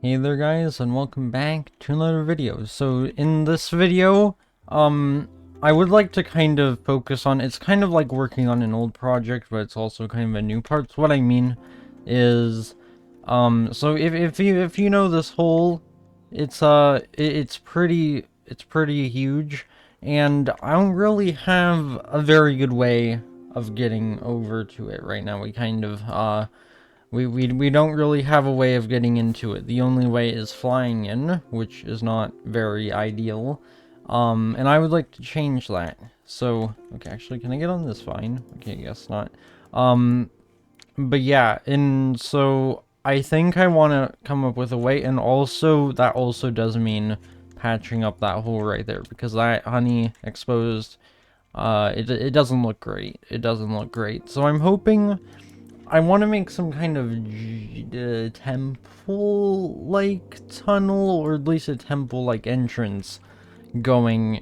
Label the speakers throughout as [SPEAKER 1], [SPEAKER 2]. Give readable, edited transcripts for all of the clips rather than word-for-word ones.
[SPEAKER 1] Hey there guys, and welcome back to another video. So in this video, I would like to kind of focus on, it's kind of like working on an old project, but it's also kind of a new part. So what I mean is, so if you know this hole, it's pretty huge, and I don't really have a very good way of getting over to it right now. We kind of, we don't really have a way of getting into it. The only way is flying in, which is not very ideal. And I would like to change that. So, okay, actually, can I get on this fine? Okay, I guess not. But yeah, and so I think I want to come up with a way, and also, that also does mean patching up that hole right there, because that honey exposed, it doesn't look great. It doesn't look great. So I'm hoping I want to make some kind of temple-like tunnel, or at least a temple-like entrance going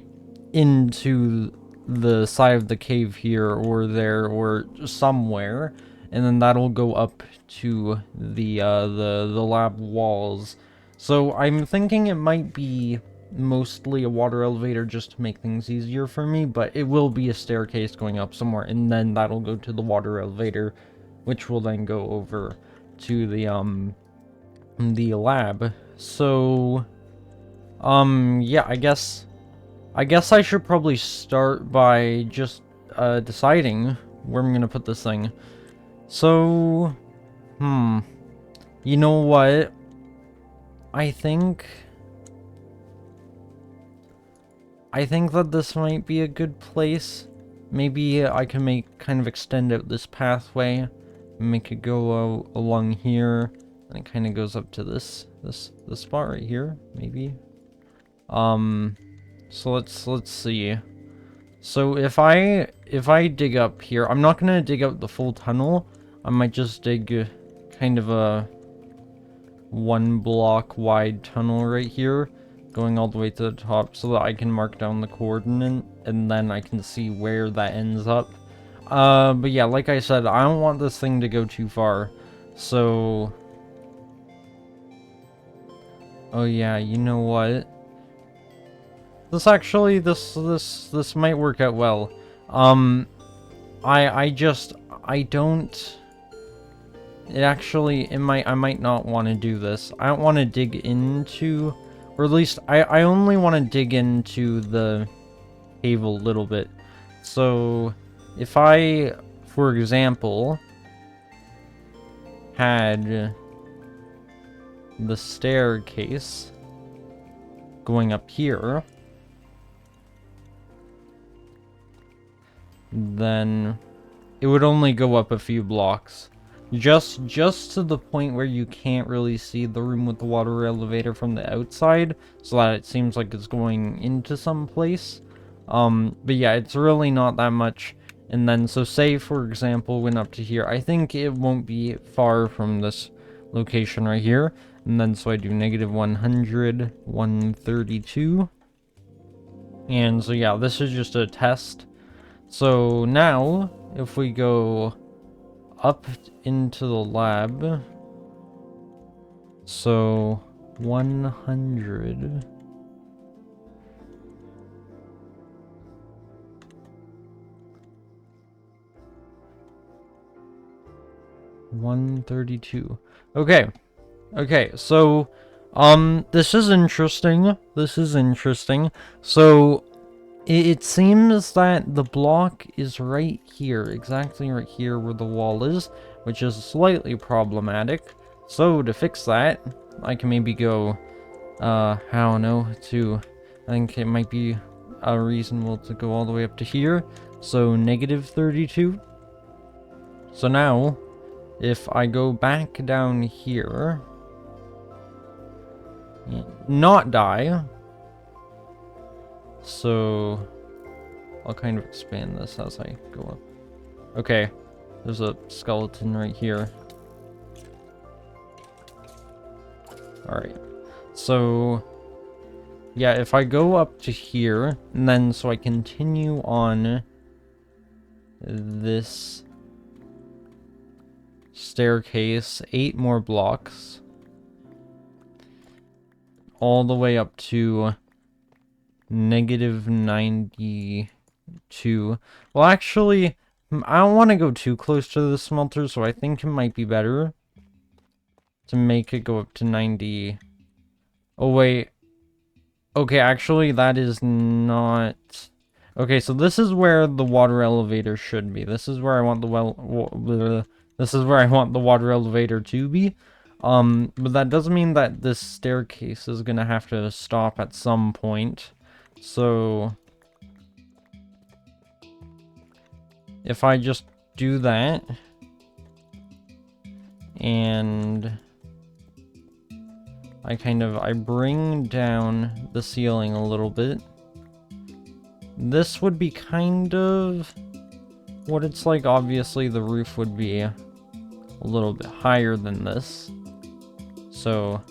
[SPEAKER 1] into the side of the cave here, or there, or somewhere, and then that'll go up to the lab walls. So I'm thinking it might be mostly a water elevator just to make things easier for me, but it will be a staircase going up somewhere, and then that'll go to the water elevator, which will then go over to the lab. So yeah, I guess I should probably start by just deciding where I'm gonna put this thing. So you know what, I think that this might be a good place. Maybe I can kind of extend out this pathway, make it go along here, and it kind of goes up to this spot right here, maybe. So let's see. So if I dig up here, I'm not gonna dig out the full tunnel. I might just dig kind of a 1 block wide tunnel right here, going all the way to the top, so that I can mark down the coordinate, and then I can see where that ends up. But yeah, like I said, I don't want this thing to go too far, so... Oh yeah, you know what? This actually, this might work out well. I don't... I might not want to do this. I don't want to dig into, or at least, I only want to dig into the cave a little bit. So, if I, for example, had the staircase going up here, then it would only go up a few blocks. Just to the point where you can't really see the room with the water elevator from the outside, so that it seems like it's going into some place. But yeah, it's really not that much. And then, so say, for example, went up to here. I think it won't be far from this location right here. And then, so I do negative 100, 132. And so yeah, this is just a test. So now, if we go up into the lab, so 100, $132. Okay, so this is interesting. So it seems that the block is right here, exactly right here where the wall is, which is slightly problematic. So to fix that, I can maybe go, I don't know, I think it might be reasonable to go all the way up to here. So negative 32. So now, if I go back down here, not die, so I'll kind of expand this as I go up. Okay, there's a skeleton right here. Alright, so yeah, if I go up to here, and then so I continue on this staircase, 8 more blocks, all the way up to -92. Well, actually, I don't want to go too close to the smelter, so I think it might be better to make it go up to 90. Oh, wait. Okay, actually, that is not... Okay, so this is where the water elevator should be. This is where I want the this is where I want the water elevator to be. But that does mean that this staircase is gonna have to stop at some point. So... if I just do that... and... I bring down the ceiling a little bit. This would be kind of what it's like. Obviously, the roof would be a little bit higher than this. So,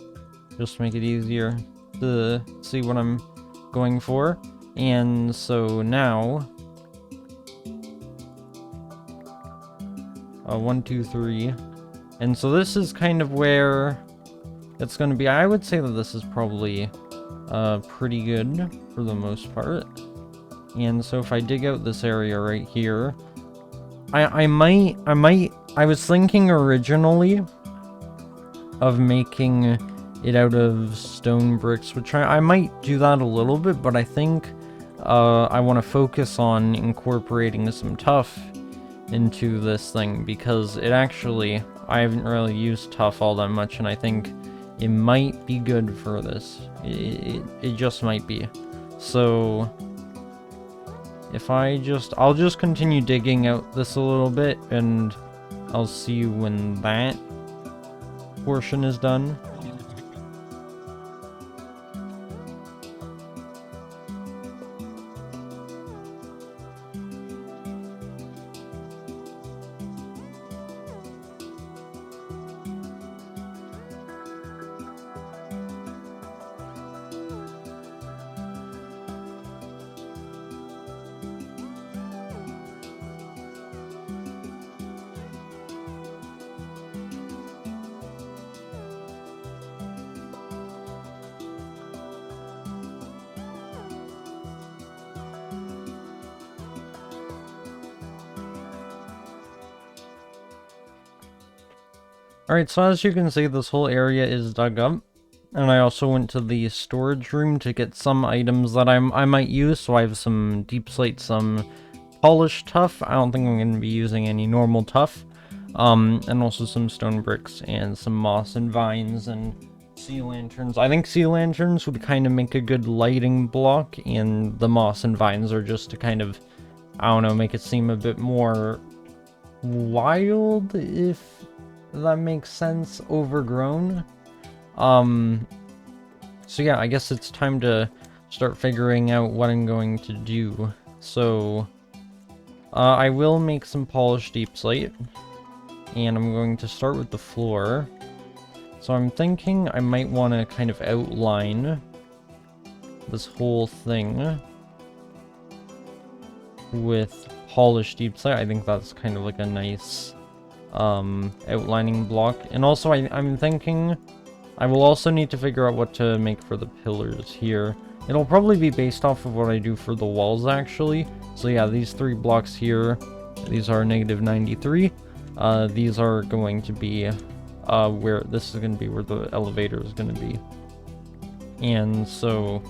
[SPEAKER 1] just make it easier to see what I'm going for. And so now... 1, 2, 3. And so this is kind of where... it's gonna be. I would say that this is probably pretty good for the most part. And so if I dig out this area right here, I was thinking originally of making it out of stone bricks, which I might do that a little bit, but I think I want to focus on incorporating some tuff into this thing, because it actually, I haven't really used tuff all that much, and I think it might be good for this. It just might be. So if I'll just continue digging out this a little bit, and I'll see you when that portion is done. Alright, so as you can see, this whole area is dug up. And I also went to the storage room to get some items that I might use. So I have some deep slate, some polished tuff. I don't think I'm going to be using any normal tuff. And also some stone bricks and some moss and vines and sea lanterns. I think sea lanterns would kind of make a good lighting block, and the moss and vines are just to kind of, I don't know, make it seem a bit more wild, if that makes sense, overgrown. So yeah, I guess it's time to start figuring out what I'm going to do. So, I will make some polished deep slate, and I'm going to start with the floor. So I'm thinking I might want to kind of outline this whole thing with polished deep slate. I think that's kind of like a nice outlining block. And also I'm thinking I will also need to figure out what to make for the pillars here. It'll probably be based off of what I do for the walls, actually. So yeah, these 3 blocks here, these are -93. These are going to be where this is going to be where the elevator is going to be. And so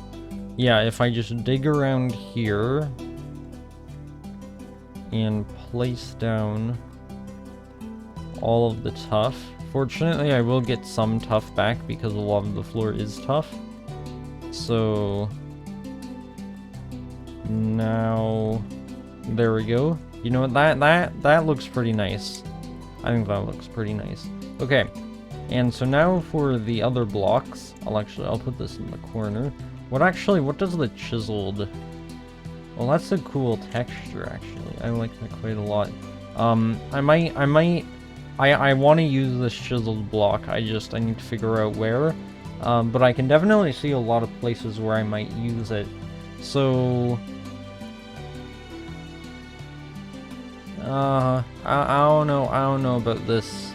[SPEAKER 1] yeah, if I just dig around here and place down all of the tuff. Fortunately, I will get some tuff back because a lot of the floor is tuff. So now there we go. You know what, that looks pretty nice. I think that looks pretty nice. Okay. And so now for the other blocks, I'll put this in the corner. What does the chiseled? Well, that's a cool texture, actually. I like that quite a lot. I want to use this chiseled block. I need to figure out where. But I can definitely see a lot of places where I might use it. So I don't know about this.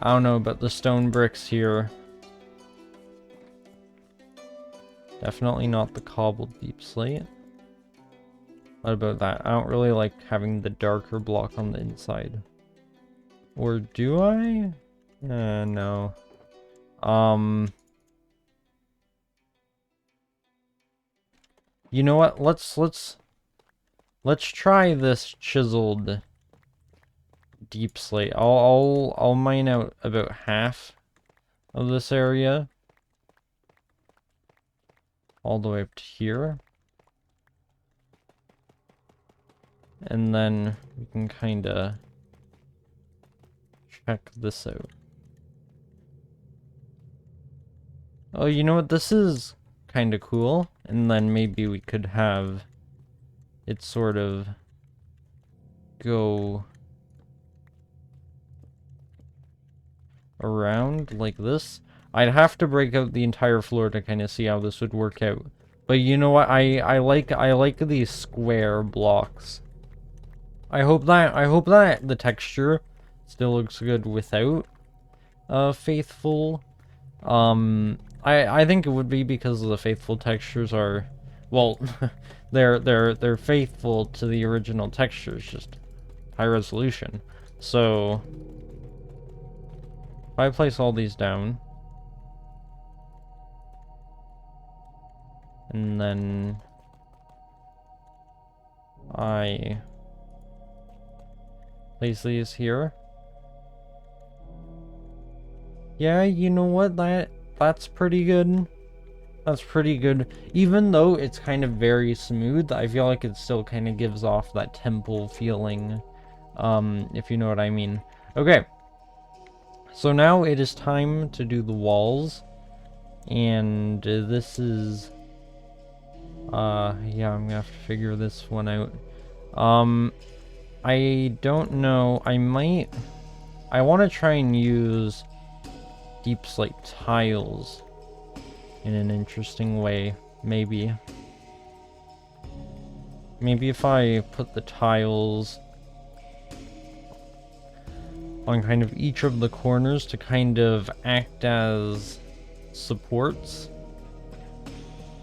[SPEAKER 1] I don't know about the stone bricks here. Definitely not the cobbled deep slate. What about that? I don't really like having the darker block on the inside. Or do I? No. You know what? Let's try this chiseled deep slate. I'll mine out about half of this area. All the way up to here. And then we can kinda check this out. Oh, you know what? This is kinda cool. And then maybe we could have it sort of go around like this. I'd have to break out the entire floor to kind of see how this would work out. But you know what? I like these square blocks. I hope that the texture still looks good without faithful. I think it would be because the faithful textures are, well, they're faithful to the original textures, just high resolution. So if I place all these down, and then I place these here. Yeah, you know what? That's pretty good. That's pretty good. Even though it's kind of very smooth, I feel like it still kind of gives off that temple feeling, if you know what I mean. Okay. So now it is time to do the walls. And this is yeah, I'm gonna have to figure this one out. I don't know. I want to try and use deep slate tiles in an interesting way, maybe. Maybe if I put the tiles on kind of each of the corners to kind of act as supports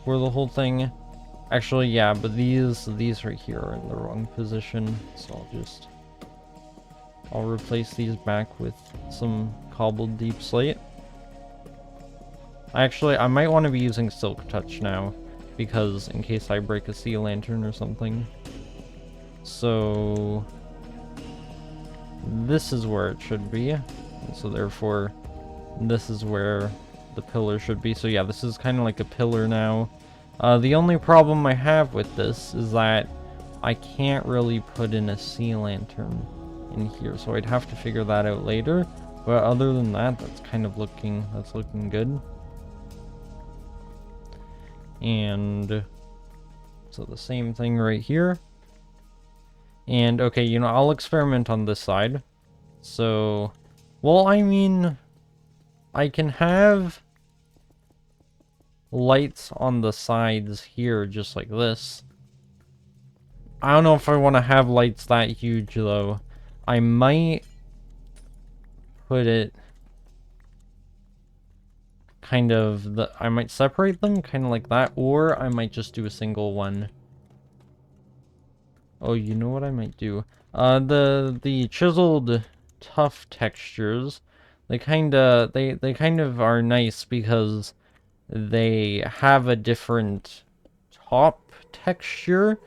[SPEAKER 1] for the whole thing. Actually, yeah, but these right here are in the wrong position, so I'll replace these back with some cobbled deep slate. Actually, I might want to be using Silk Touch now, because in case I break a sea lantern or something. So this is where it should be, and so therefore this is where the pillar should be. So yeah, this is kind of like a pillar now. The only problem I have with this is that I can't really put in a sea lantern in here, so I'd have to figure that out later. But other than that, that's looking good. And so the same thing right here. And okay, you know, I'll experiment on this side. So, well, I mean, I can have lights on the sides here, just like this. I don't know if I want to have lights that huge, though. I might put it kind of, I might separate them, kind of like that, or I might just do a single one. Oh, you know what I might do? The chiseled tough textures, they kind of are nice because they have a different top texture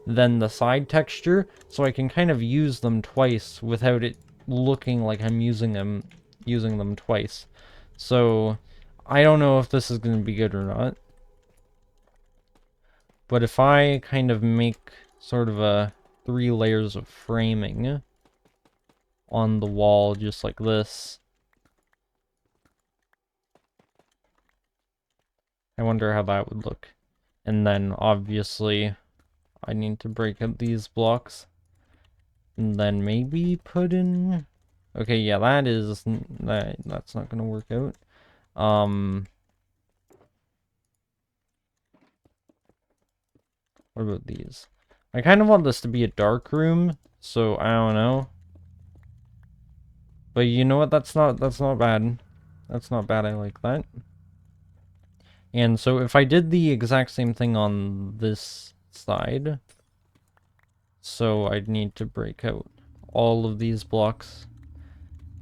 [SPEAKER 1] than the side texture, so I can kind of use them twice without it looking like I'm using them twice. So I don't know if this is going to be good or not. But if I kind of make sort of a 3 layers of framing on the wall just like this, I wonder how that would look. And then obviously I need to break up these blocks and then maybe put in, okay, yeah, that's not gonna work out. What about these? I kind of want this to be a dark room, so I don't know. But you know what? That's not bad. That's not bad. I like that. And so if I did the exact same thing on this side, so I'd need to break out all of these blocks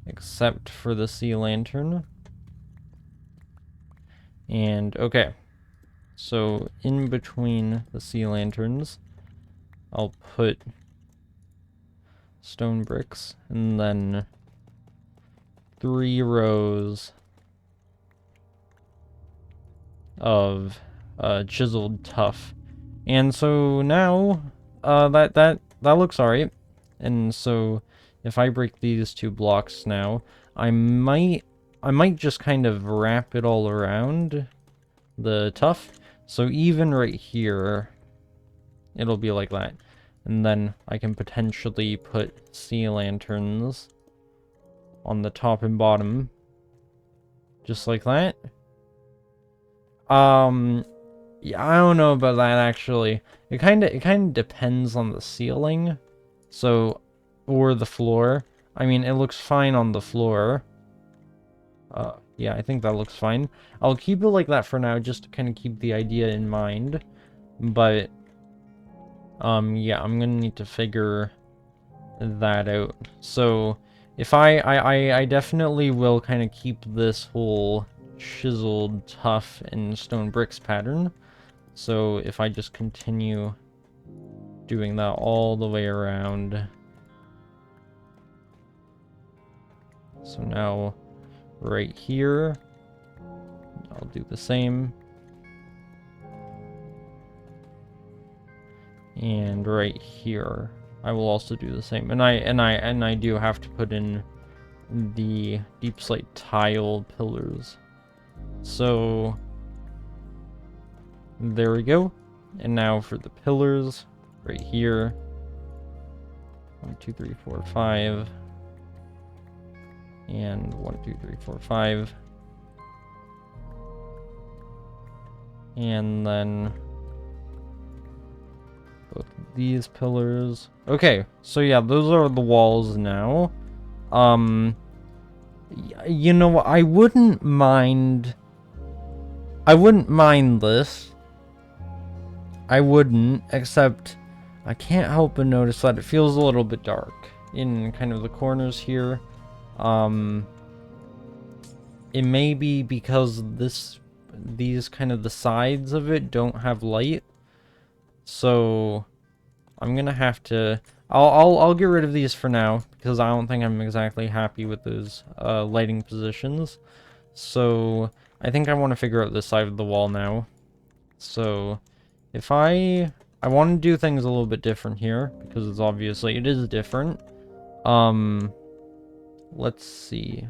[SPEAKER 1] except for the sea lantern. And okay, so in between the sea lanterns, I'll put stone bricks and then 3 rows of chiseled tuff. And so now that looks alright. And so if I break these 2 blocks now, I might just kind of wrap it all around the tuff. So even right here, it'll be like that. And then I can potentially put sea lanterns on the top and bottom. Just like that. Yeah, I don't know about that actually. It kind of depends on the ceiling. So, or the floor. I mean, it looks fine on the floor. Yeah, I think that looks fine. I'll keep it like that for now, just to kind of keep the idea in mind. But, yeah, I'm gonna need to figure that out. So, if I definitely will kind of keep this whole chiseled, tough, and stone bricks pattern. So, if I just continue doing that all the way around. So now, right here, I'll do the same. And right here, I will also do the same. And I do have to put in the deep slate tile pillars. So there we go. And now for the pillars, right here. 1, 2, 3, 4, 5. And 1, 2, 3, 4, 5. And then both these pillars. Okay, so yeah, those are the walls now. You know, I wouldn't mind this. I wouldn't, except I can't help but notice that it feels a little bit dark in kind of the corners here. It may be because these kind of the sides of it don't have light. So I'm gonna have to I'll get rid of these for now because I don't think I'm exactly happy with those lighting positions. So I think I want to figure out this side of the wall now. So if I want to do things a little bit different here because it's obviously it is different. Let's see.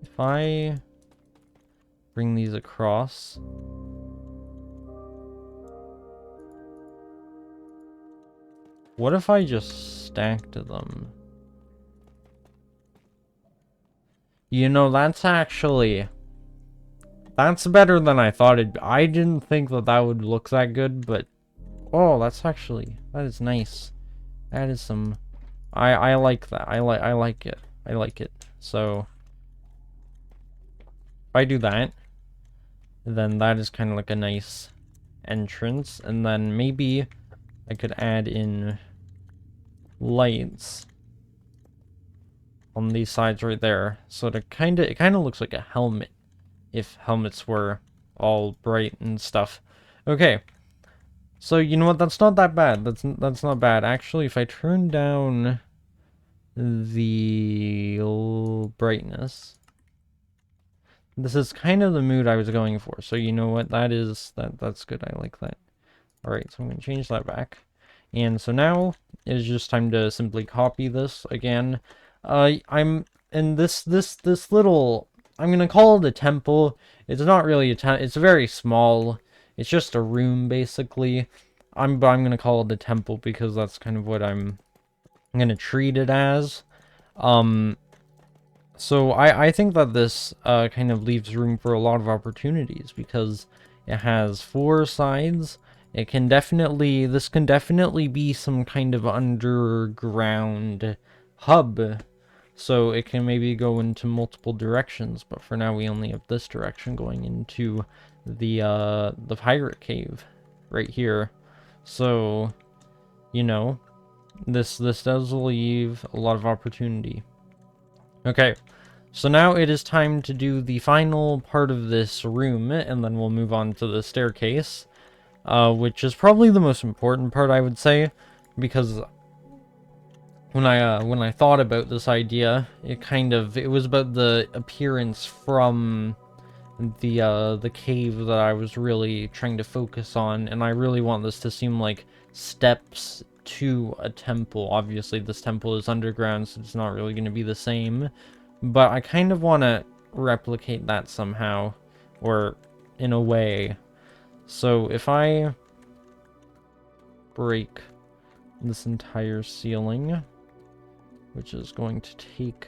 [SPEAKER 1] If I bring these across. What if I just stacked them? You know, that's better than I thought it'd be. I didn't think that would look that good, but oh, that is nice. That is some I like that. I like it. I like it. So if I do that, then that is kind of like a nice entrance, and then maybe I could add in lights on these sides right there, so it kind of looks like a helmet if helmets were all bright and stuff. Okay, so you know what, that's not that bad. That's not bad actually. If I turn down the brightness, this is kind of the mood I was going for. So you know what, that's good. I like that. All right, so I'm gonna change that back. And so now it is just time to simply copy this again. I'm in this little, I'm gonna call it a temple. It's not really a temple. It's very small. It's just a room basically. But I'm gonna call it a temple because that's kind of what I'm gonna treat it as. So I think that this kind of leaves room for a lot of opportunities because it has 4 sides. This can definitely be some kind of underground hub. so it can maybe go into multiple directions, but for now we only have this direction going into the pirate cave right here. So, you know, this does leave a lot of opportunity. Okay, so now it is time to do the final part of this room, and then we'll move on to the staircase, which is probably the most important part, I would say, because when I thought about this idea, it was about the appearance from the cave that I was really trying to focus on, and I really want this to seem like steps to a temple. Obviously, this temple is underground, so it's not really going to be the same, but I kind of want to replicate that somehow, or in a way. So if I break this entire ceiling, which is going to take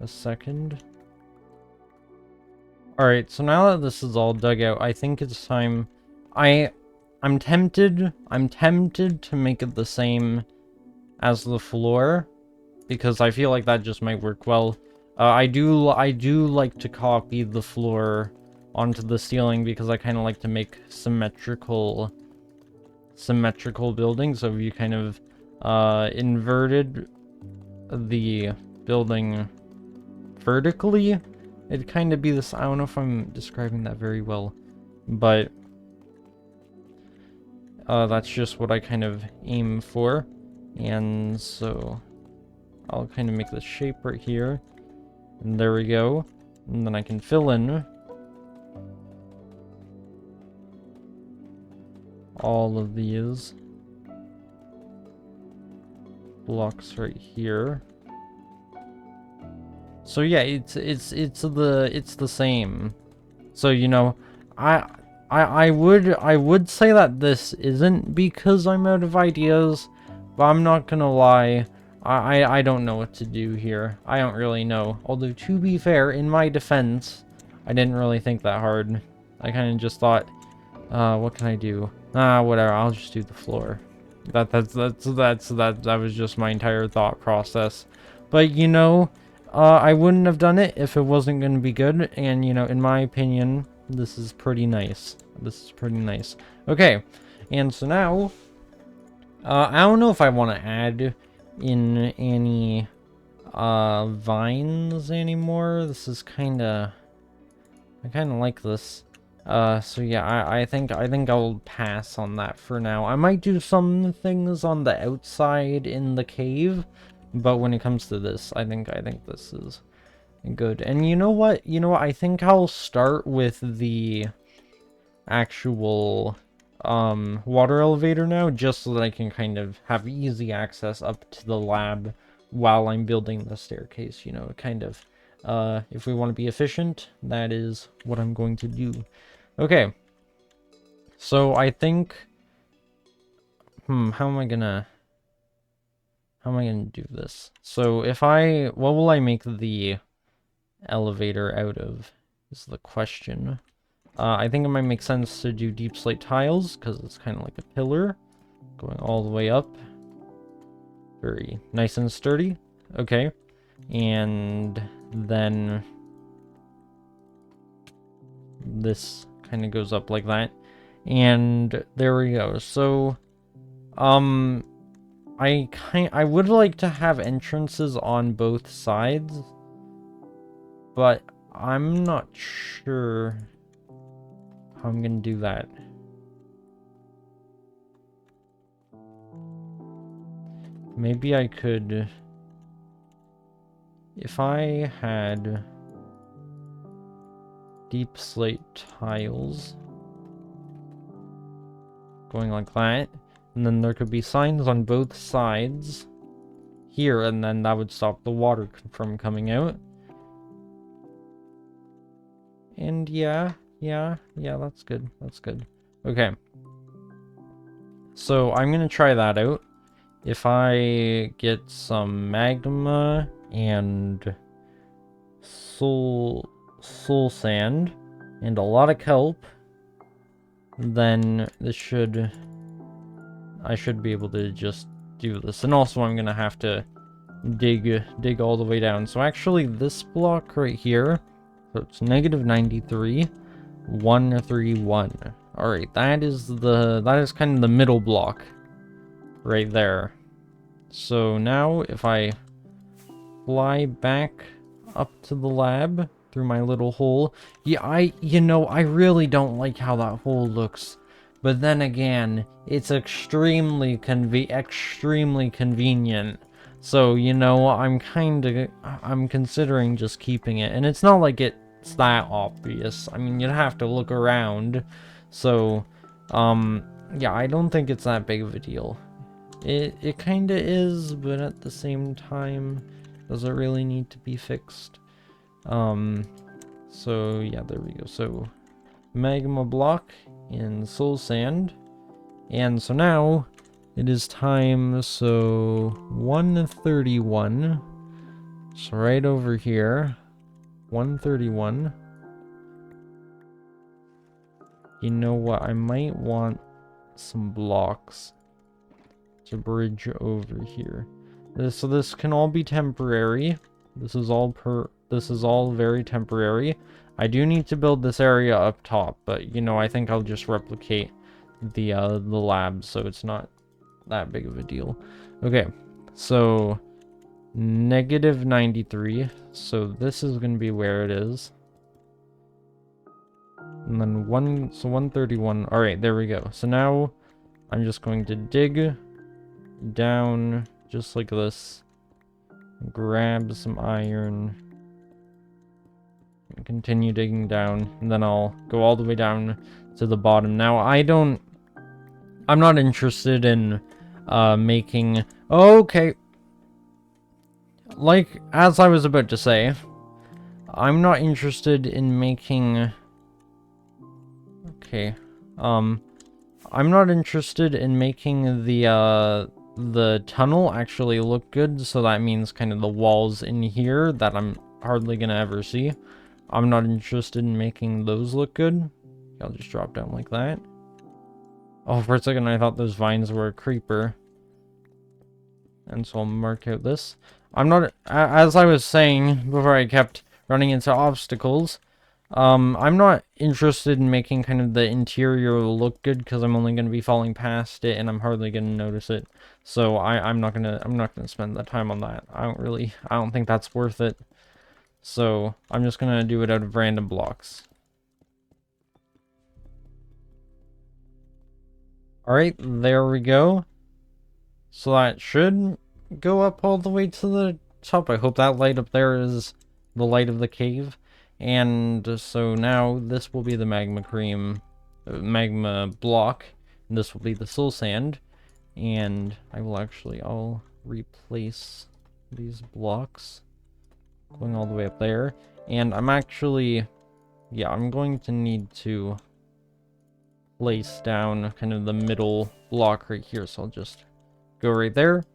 [SPEAKER 1] a second. Alright, so now that this is all dug out, I think it's time... I'm tempted to make it the same as the floor, because I feel like that just might work well. I do like to copy the floor onto the ceiling, because I kind of like to make symmetrical buildings. So if you kind of inverted the building vertically, it'd kind of be this. I don't know if I'm describing that very well, but that's just what I kind of aim for. And so I'll kind of make this shape right here, and there we go. And then I can fill in all of these blocks right here. So yeah, it's the same. So, you know, I would say that this isn't because I'm out of ideas, but I'm not gonna lie. I don't know what to do here. I don't really know. Although, to be fair, in my defense, I didn't really think that hard. I kind of just thought, what can I do? Whatever, I'll just do the floor. That was just my entire thought process. But, you know, I wouldn't have done it if it wasn't going to be good, and, you know, in my opinion, this is pretty nice. This is pretty nice. Okay, and so now, I don't know if I want to add in any, vines anymore. This is kinda... I kinda like this. So yeah, I think I'll pass on that for now. I might do some things on the outside in the cave, but when it comes to this, I think this is good. And you know what? I think I'll start with the actual water elevator now, just so that I can kind of have easy access up to the lab while I'm building the staircase, you know, kind of. If we want to be efficient, that is what I'm going to do. Okay. So I think... how am I gonna do this? So what will I make the elevator out of, is the question. I think it might make sense to do deep slate tiles, because it's kind of like a pillar going all the way up. Very nice and sturdy. Okay. And then this kind of goes up like that. And there we go. So, I would like to have entrances on both sides, but I'm not sure how I'm gonna do that. Maybe I could... If I had deep slate tiles going like that, and then there could be signs on both sides here, and then that would stop the water from coming out. And yeah, that's good. That's good. Okay. So I'm gonna try that out. If I get some magma and soul sand and a lot of kelp, then I should be able to just do this. And also I'm gonna have to dig all the way down. So actually this block right here, so it's -93, 131. Alright, that is kind of the middle block right there. So now if I fly back up to the lab through my little hole, yeah, I really don't like how that hole looks. But then again, it's extremely convenient. So, I'm considering just keeping it. And it's not like it's that obvious. I mean, you'd have to look around. So, yeah, I don't think it's that big of a deal. It kinda is, but at the same time, does it really need to be fixed? So yeah, there we go. So, magma block in soul sand. And so now, it is time, so 131. So right over here, 131. You know what, I might want some blocks to bridge over here. So this can all be temporary. This is all very temporary. I do need to build this area up top, but I think I'll just replicate the lab, so it's not that big of a deal. Okay, so -93. So this is gonna be where it is. And then 131. All right, there we go. So now I'm just going to dig down just like this, grab some iron, and continue digging down, and then I'll go all the way down to the bottom. Now I'm not interested in making, okay, like as I was about to say, I'm not interested in making, okay, I'm not interested in making the tunnel actually look good, so that means kind of the walls in here that I'm hardly gonna ever see. I'm not interested in making those look good. I'll just drop down like that. Oh, for a second I thought those vines were a creeper. And so I'll mark out this. I'm not, as I was saying before I kept running into obstacles, I'm not interested in making kind of the interior look good because I'm only going to be falling past it and I'm hardly going to notice it. So I'm not gonna spend the time on that. I don't think that's worth it. So I'm just gonna do it out of random blocks. Alright, there we go. So that should go up all the way to the top. I hope that light up there is the light of the cave. And so now this will be the magma block, and this will be the soul sand. And I'll replace these blocks going all the way up there. And I'm going to need to place down kind of the middle block right here. So I'll just go right there.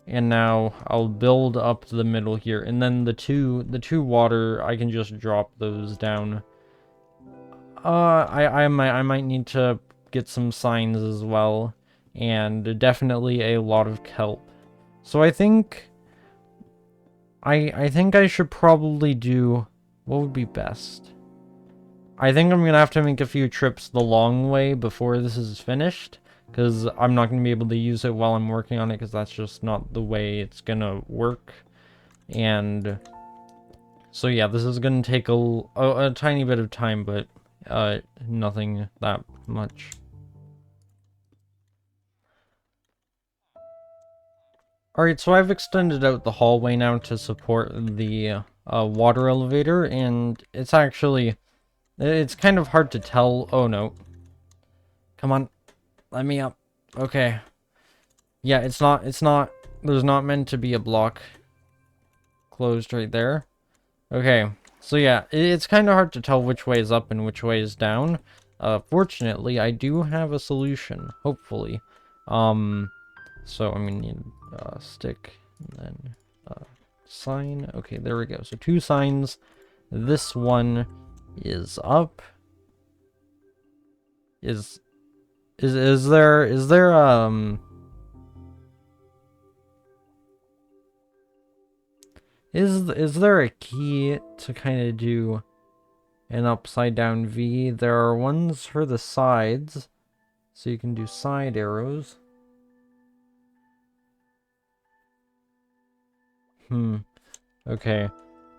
[SPEAKER 1] And now I'll build up the middle here, and then the two water, I can just drop those down. I might need to get some signs as well, and definitely a lot of kelp. So I think I should probably do, what would be best? I think I'm gonna have to make a few trips the long way before this is finished, because I'm not going to be able to use it while I'm working on it, because that's just not the way it's going to work. And so yeah, this is going to take a tiny bit of time, but nothing that much. Alright, so I've extended out the hallway now to support the water elevator, and it's kind of hard to tell. Oh no. Come on. Let me up. Okay. Yeah, there's not meant to be a block closed right there. Okay, so yeah, it's kind of hard to tell which way is up and which way is down. Fortunately, I do have a solution, hopefully. So I'm gonna need a stick, and then a sign. Okay, there we go. So 2 signs. This one is up. Is there Is there a key to kind of do an upside down V? There are ones for the sides, so you can do side arrows. Okay.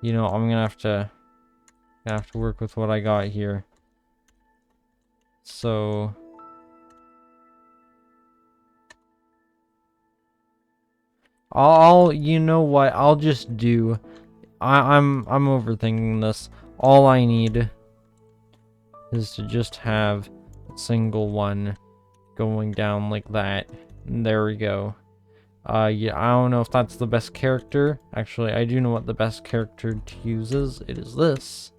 [SPEAKER 1] You know, I'm gonna have to work with what I got here. So you know what? I'll just do. I'm overthinking this. All I need is to just have a single one going down like that. And there we go. Yeah, I don't know if that's the best character. Actually, I do know what the best character to use is. It is this.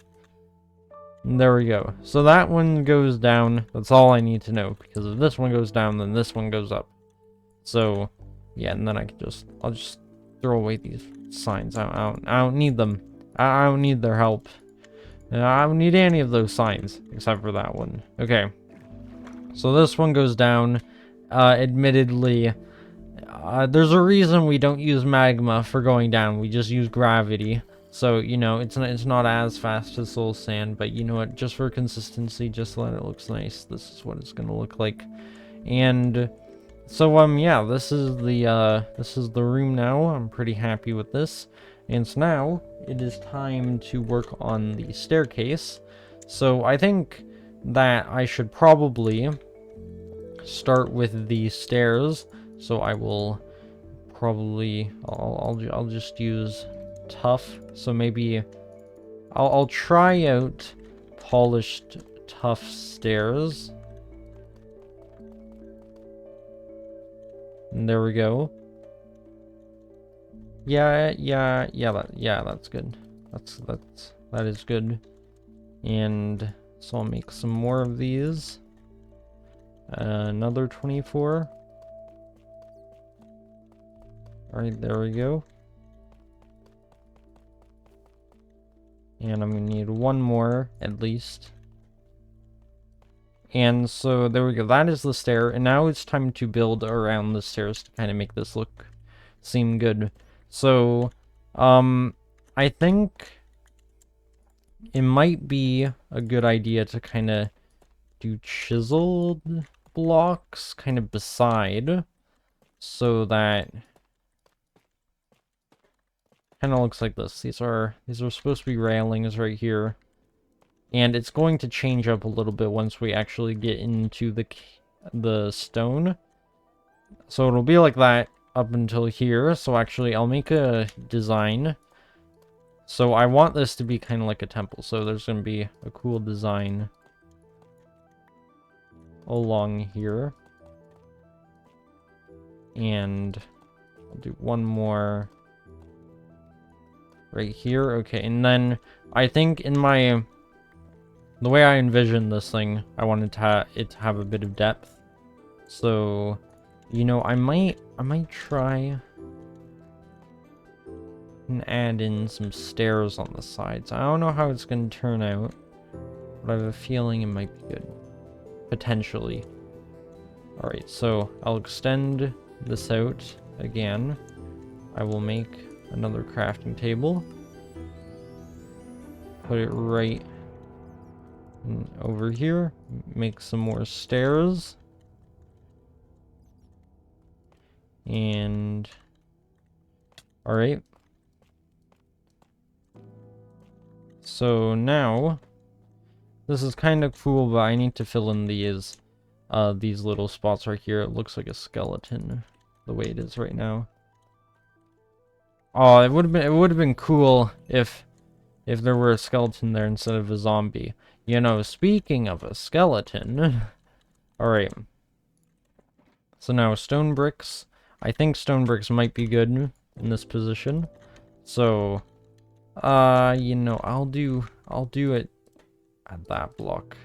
[SPEAKER 1] And there we go. So that one goes down. That's all I need to know. Because if this one goes down, then this one goes up. So, yeah, and then I'll just throw away these signs. I don't need them. I don't need their help. I don't need any of those signs, except for that one. Okay. So this one goes down. Admittedly, there's a reason we don't use magma for going down. We just use gravity. So, you know, it's not as fast as soul sand, but you know what? Just for consistency, just so that it looks nice, this is what it's gonna look like. And so, yeah, this is the room now. I'm pretty happy with this. And so now, it is time to work on the staircase. So, I think that I should probably start with the stairs. So, I will probably, I'll just use tough. So, maybe, I'll try out polished tough stairs. And there we go. Yeah, that's good. That is good. And so I'll make some more of these. Another 24. Alright, there we go. And I'm gonna need one more, at least. And so there we go, that is the stair, and now it's time to build around the stairs to kind of make this seem good. So, I think it might be a good idea to kind of do chiseled blocks kind of beside, so that kind of looks like this. These are supposed to be railings right here. And it's going to change up a little bit once we actually get into the stone. So it'll be like that up until here. So actually, I'll make a design. So I want this to be kind of like a temple. So there's going to be a cool design along here. And I'll do one more right here. Okay, and then I think in the way I envisioned this thing, I wanted it to have a bit of depth. So, you know, I might try and add in some stairs on the sides. I don't know how it's going to turn out, but I have a feeling it might be good. Potentially. Alright, so I'll extend this out again. I will make another crafting table. Put it right over here. Make some more stairs. And alright. So now this is kind of cool, but I need to fill in these little spots right here. It looks like a skeleton the way it is right now. Oh, it would have been cool if there were a skeleton there instead of a zombie. You know, speaking of a skeleton. Alright. So now stone bricks. I think stone bricks might be good in this position. So, you know, I'll do it at that block.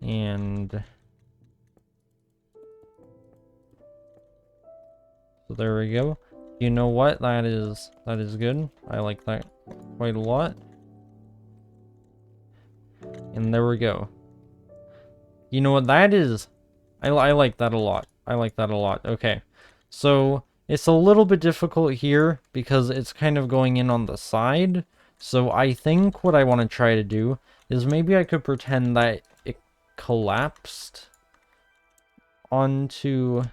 [SPEAKER 1] And so there we go. You know what? That is good. I like that quite a lot. And there we go. You know what that is? I like that a lot. I like that a lot. Okay. So It's a little bit difficult here because it's kind of going in on the side. So I think what I want to try to do is maybe I could pretend that it collapsed onto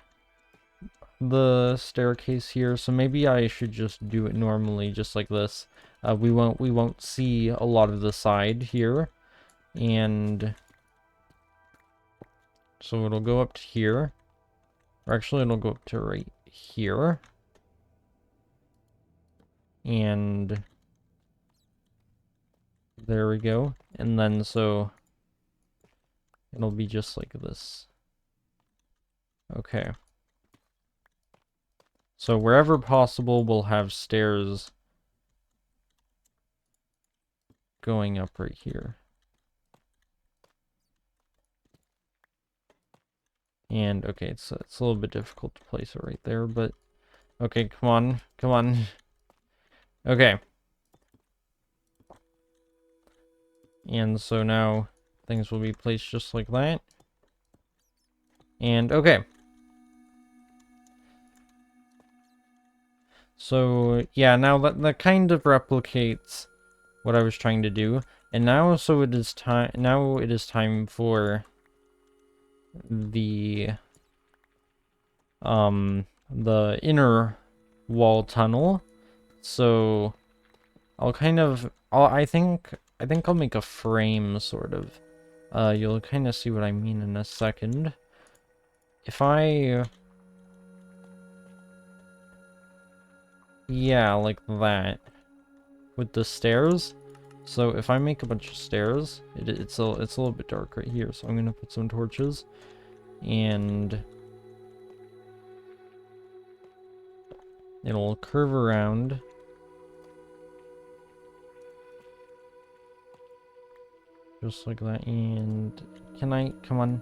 [SPEAKER 1] the staircase here. So maybe I should just do it normally, just like this. We won't see a lot of the side here. And so it'll go up to here. Or actually it'll go up to right here. And there we go. And then so it'll be just like this. Okay. So wherever possible, we'll have stairs going up right here. And okay, it's a little bit difficult to place it right there, but okay, come on, come on. Okay. And so now things will be placed just like that. And okay. So yeah, now that kind of replicates what I was trying to do. And now it is time for the inner wall tunnel. So I think I'll make a frame sort of. You'll kind of see what I mean in a second. If I yeah, like that with the stairs. So if I make a bunch of stairs, it's a little bit dark right here, so I'm gonna put some torches and it'll curve around. Just like that. And come on.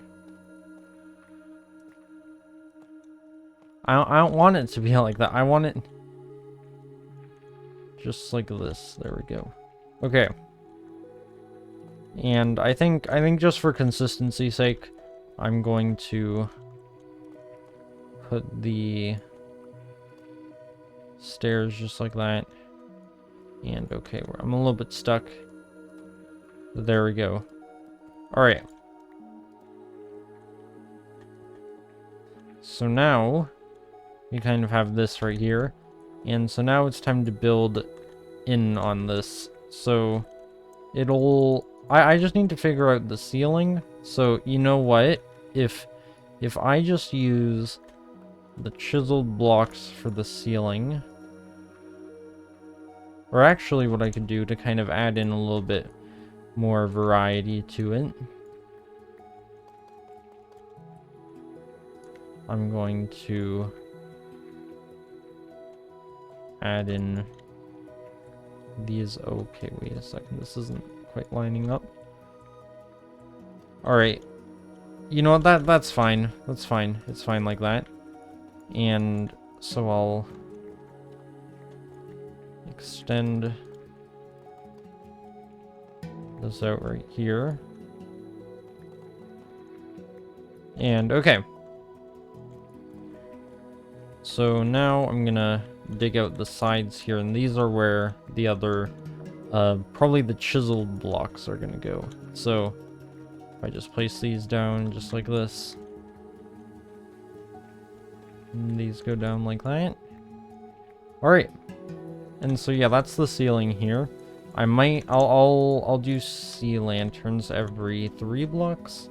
[SPEAKER 1] I don't want it to be like that. I want it just like this. There we go. Okay. And I think just for consistency's sake, I'm going to put the stairs just like that. And okay, I'm a little bit stuck. There we go. Alright. So now, we kind of have this right here. And so now it's time to build in on this. So, I just need to figure out the ceiling. So, you know what? If I just use the chiseled blocks for the ceiling, or actually what I could do to kind of add in a little bit more variety to it, I'm going to add in these. Okay, wait a second, this isn't quite lining up. Alright, you know what, that's fine, it's fine like that. And so I'll extend this out right here. And okay. So now I'm gonna dig out the sides here, and these are where the other, probably the chiseled blocks are gonna go. So if I just place these down just like this, and these go down like that. Alright. And so yeah, that's the ceiling here. I'll do sea lanterns every 3 blocks.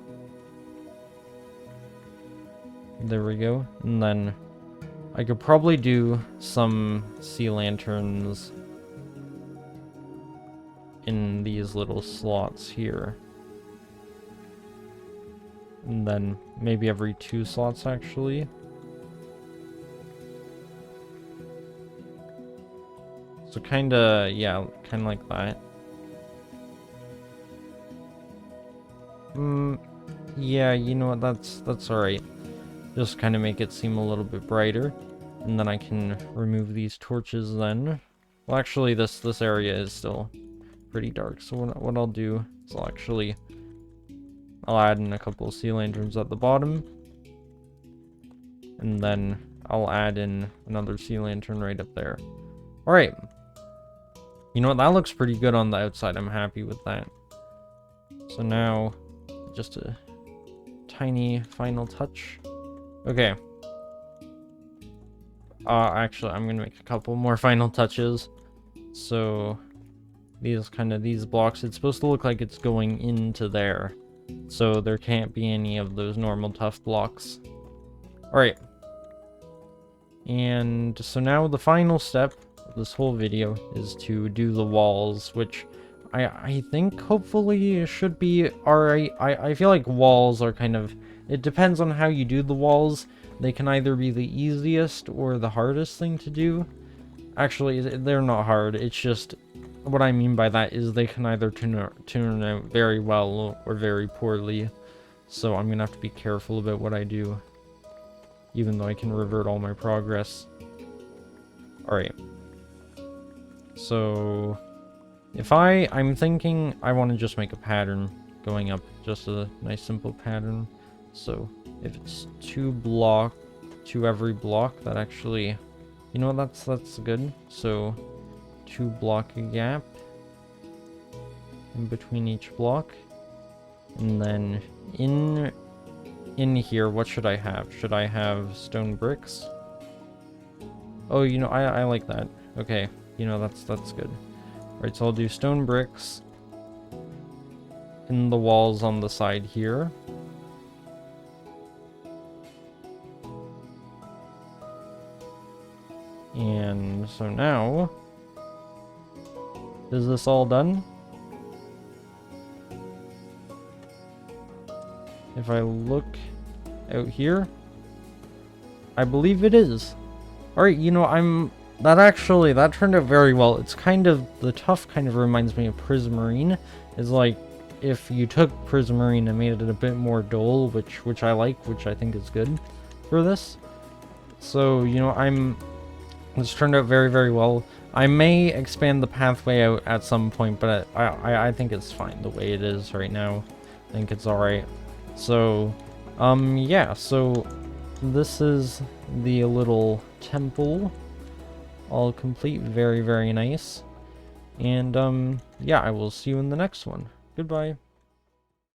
[SPEAKER 1] There we go. And then I could probably do some sea lanterns in these little slots here. And then maybe every 2 slots actually. So kinda, yeah, kinda like that. Yeah, you know what, that's alright. Just kind of make it seem a little bit brighter. And then I can remove these torches then. Well, actually, this area is still pretty dark. So what I'll do is I'll add in a couple of sea lanterns at the bottom. And then I'll add in another sea lantern right up there. Alright. You know what, that looks pretty good on the outside. I'm happy with that. So now, just a tiny final touch. Okay. Actually, I'm gonna make a couple more final touches. So, these blocks, it's supposed to look like it's going into there. So there can't be any of those normal tough blocks. Alright. And so now the final step of this whole video is to do the walls, which I think hopefully should be alright. I feel like walls are kind of... It depends on how you do the walls. They can either be the easiest or the hardest thing to do. Actually, they're not hard. It's just... What I mean by that is they can either turn out very well or very poorly. So I'm gonna have to be careful about what I do. Even though I can revert all my progress. Alright. So... I'm thinking I want to just make a pattern going up. Just a nice simple pattern. So, if it's 2 every block, that actually... You know what, that's good. So, 2 block gap in between each block. And then in here, what should I have? Should I have stone bricks? Oh, you know, I like that. Okay, you know, that's good. Alright, so I'll do stone bricks in the walls on the side here. And so now, is this all done? If I look out here, I believe it is. Alright, you know, that turned out very well. It's kind of, the tough kind of reminds me of Prismarine. It's like, if you took Prismarine and made it a bit more dull, which I like, which I think is good for this. So, you know, this turned out very, very well. I may expand the pathway out at some point, but I think it's fine the way it is right now. I think it's alright. So, yeah, so this is the little temple. All complete, very, very nice. And, yeah, I will see you in the next one. Goodbye.